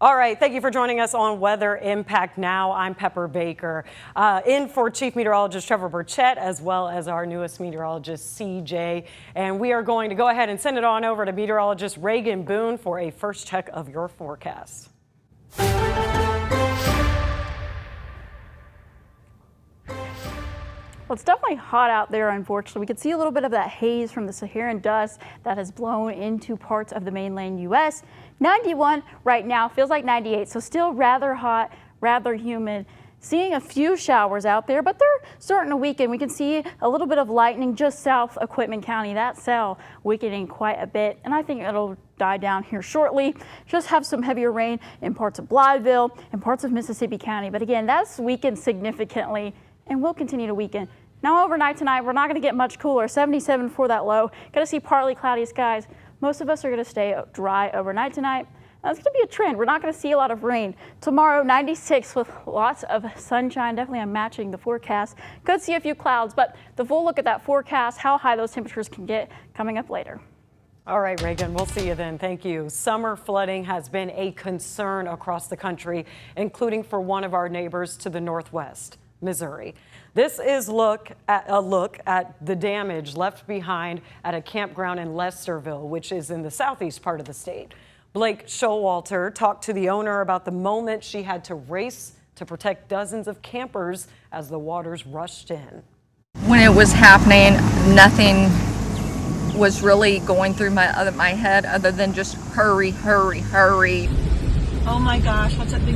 All right, thank you for joining us on Weather Impact Now. I'm Pepper Baker, in for Chief Meteorologist Trevor Burchett, as well as our newest meteorologist, CJ. And we are going to go ahead and send it on over to meteorologist Reagan Boone for a first check of your forecast. Well, it's definitely hot out there, unfortunately. We can see a little bit of that haze from the Saharan dust that has blown into parts of the mainland U.S. 91 right now, feels like 98, so still rather hot, rather humid. Seeing a few showers out there, but they're starting to weaken. We can see a little bit of lightning just south of Quitman County. That cell weakening quite a bit, and I think it'll die down here shortly. Just have some heavier rain in parts of Blytheville and parts of Mississippi County. But again, that's weakened significantly and will continue to weaken. Now overnight tonight, we're not going to get much cooler. 77 for that low. Going to see partly cloudy skies. Most of us are going to stay dry overnight tonight. That's going to be a trend. We're not going to see a lot of rain. Tomorrow, 96 with lots of sunshine. Definitely I'm matching the forecast. Could see a few clouds, but the full look at that forecast, how high those temperatures can get, coming up later. All right, Reagan, we'll see you then. Thank you. Summer flooding has been a concern across the country, including for one of our neighbors to the northwest, Missouri. This is a look at the damage left behind at a campground in Lesterville, which is in the southeast part of the state. Blake Showalter talked to the owner about the moment she had to race to protect dozens of campers as the waters rushed in. When it was happening, nothing was really going through my head other than just hurry, hurry, hurry. Oh my gosh, what's that big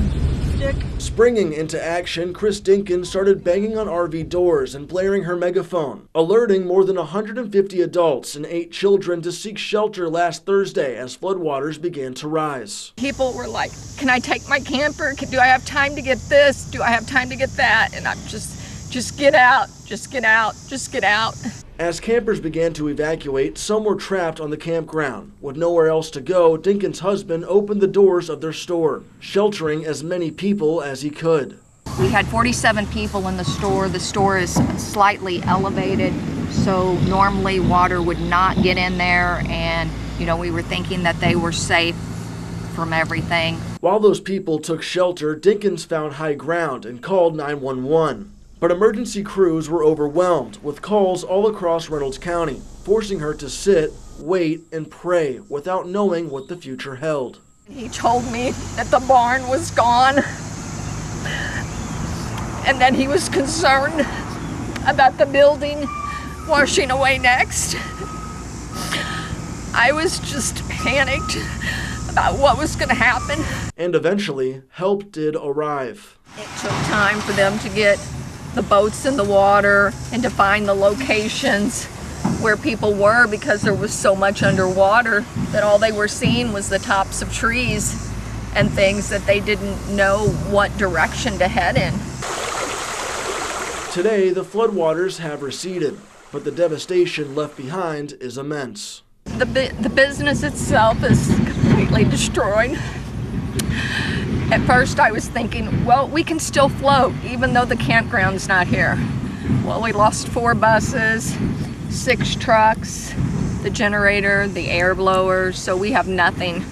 stick? Springing into action, Chris Dinkins started banging on RV doors and blaring her megaphone, alerting more than 150 adults and 8 children to seek shelter last Thursday as floodwaters began to rise. People were like, can I take my camper? Do I have time to get this? Do I have time to get that? And I'm just get out, just get out, just get out. As campers began to evacuate, some were trapped on the campground. With nowhere else to go, Dinkins' husband opened the doors of their store, sheltering as many people as he could. We had 47 people in the store. The store is slightly elevated, so normally water would not get in there, and we were thinking that they were safe from everything. While those people took shelter, Dinkins found high ground and called 911. But emergency crews were overwhelmed with calls all across Reynolds County, forcing her to sit, wait, and pray without knowing what the future held. He told me that the barn was gone and that he was concerned about the building washing away next. I was just panicked about what was going to happen. And eventually, help did arrive. It took time for them to get the boats in the water and to find the locations where people were, because there was so much underwater that all they were seeing was the tops of trees and things that they didn't know what direction to head in. Today, the floodwaters have receded, but the devastation left behind is immense. The business itself is completely destroyed. At first I was thinking, well, we can still float even though the campground's not here. Well, we lost 4 buses, 6 trucks, the generator, the air blowers, so we have nothing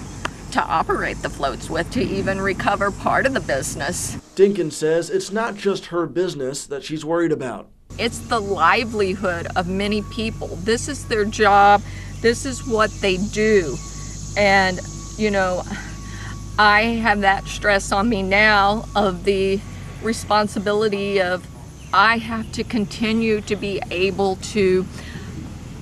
to operate the floats with to even recover part of the business. Dinkins says it's not just her business that she's worried about. It's the livelihood of many people. This is their job. This is what they do. And, I have that stress on me now of the responsibility of I have to continue to be able to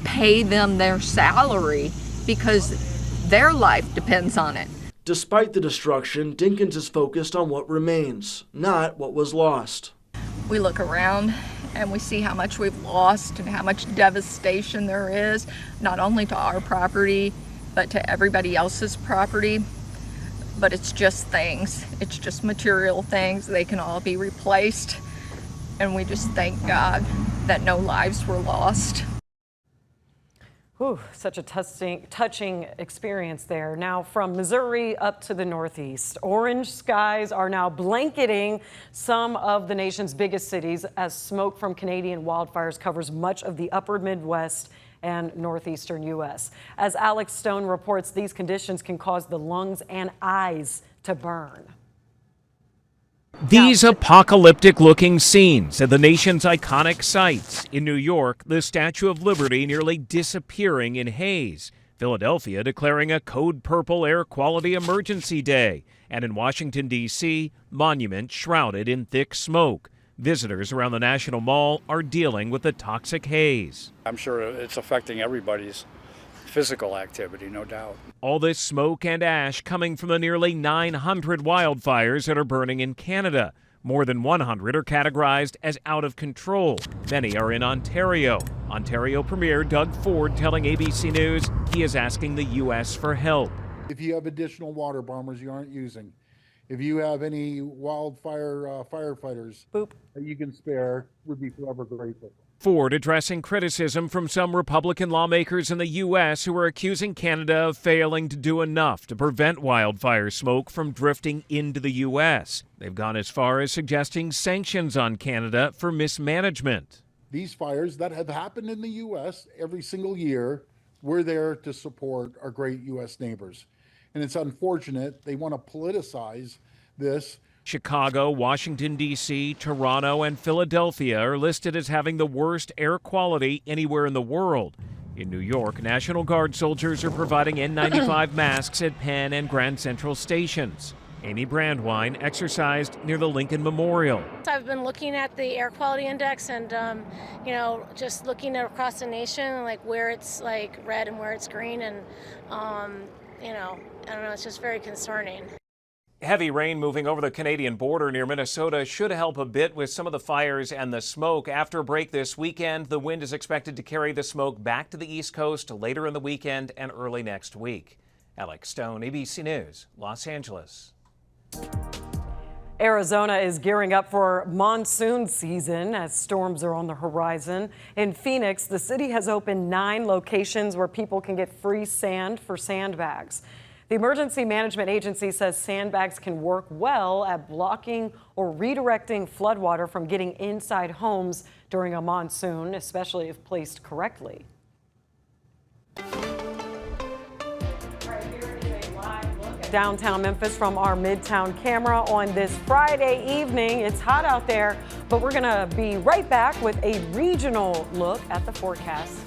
pay them their salary because their life depends on it. Despite the destruction, Dinkins is focused on what remains, not what was lost. We look around and we see how much we've lost and how much devastation there is, not only to our property, but to everybody else's property. But it's just things. It's just material things. They can all be replaced. And we just thank God that no lives were lost. Whew, such a touching experience there. Now from Missouri up to the northeast, orange skies are now blanketing some of the nation's biggest cities as smoke from Canadian wildfires covers much of the upper Midwest and northeastern U.S. As Alex Stone reports, these conditions can cause the lungs and eyes to burn. These apocalyptic-looking scenes at the nation's iconic sites. In New York, the Statue of Liberty nearly disappearing in haze. Philadelphia declaring a code purple air quality emergency day. And in Washington, D.C., monuments shrouded in thick smoke. Visitors around the National Mall are dealing with the toxic haze. I'm sure it's affecting everybody's physical activity, no doubt. All this smoke and ash coming from the nearly 900 wildfires that are burning in Canada. More than 100 are categorized as out of control. Many are in Ontario. Ontario Premier Doug Ford telling ABC News he is asking the U.S. for help. If you have additional water bombers you aren't using, if you have any wildfire firefighters that you can spare, we'd be forever grateful. Ford addressing criticism from some Republican lawmakers in the U.S. who are accusing Canada of failing to do enough to prevent wildfire smoke from drifting into the U.S. They've gone as far as suggesting sanctions on Canada for mismanagement. These fires that have happened in the U.S. every single year, we're there to support our great U.S. neighbors. And it's unfortunate they want to politicize this. Chicago, Washington, D.C., Toronto, and Philadelphia are listed as having the worst air quality anywhere in the world. In New York, National Guard soldiers are providing N95 masks at Penn and Grand Central stations. Amy Brandwine exercised near the Lincoln Memorial. I've been looking at the air quality index and, just looking across the nation, like where it's like red and where it's green. And, I don't know, it's just very concerning. Heavy rain moving over the Canadian border near Minnesota should help a bit with some of the fires and the smoke. After a break this weekend, the wind is expected to carry the smoke back to the East Coast later in the weekend and early next week. Alex Stone, ABC News, Los Angeles. Arizona is gearing up for monsoon season as storms are on the horizon. In Phoenix, the city has opened 9 locations where people can get free sand for sandbags. The Emergency Management Agency says sandbags can work well at blocking or redirecting floodwater from getting inside homes during a monsoon, especially if placed correctly. Downtown Memphis from our Midtown camera on this Friday evening. It's hot out there, but we're going to be right back with a regional look at the forecast.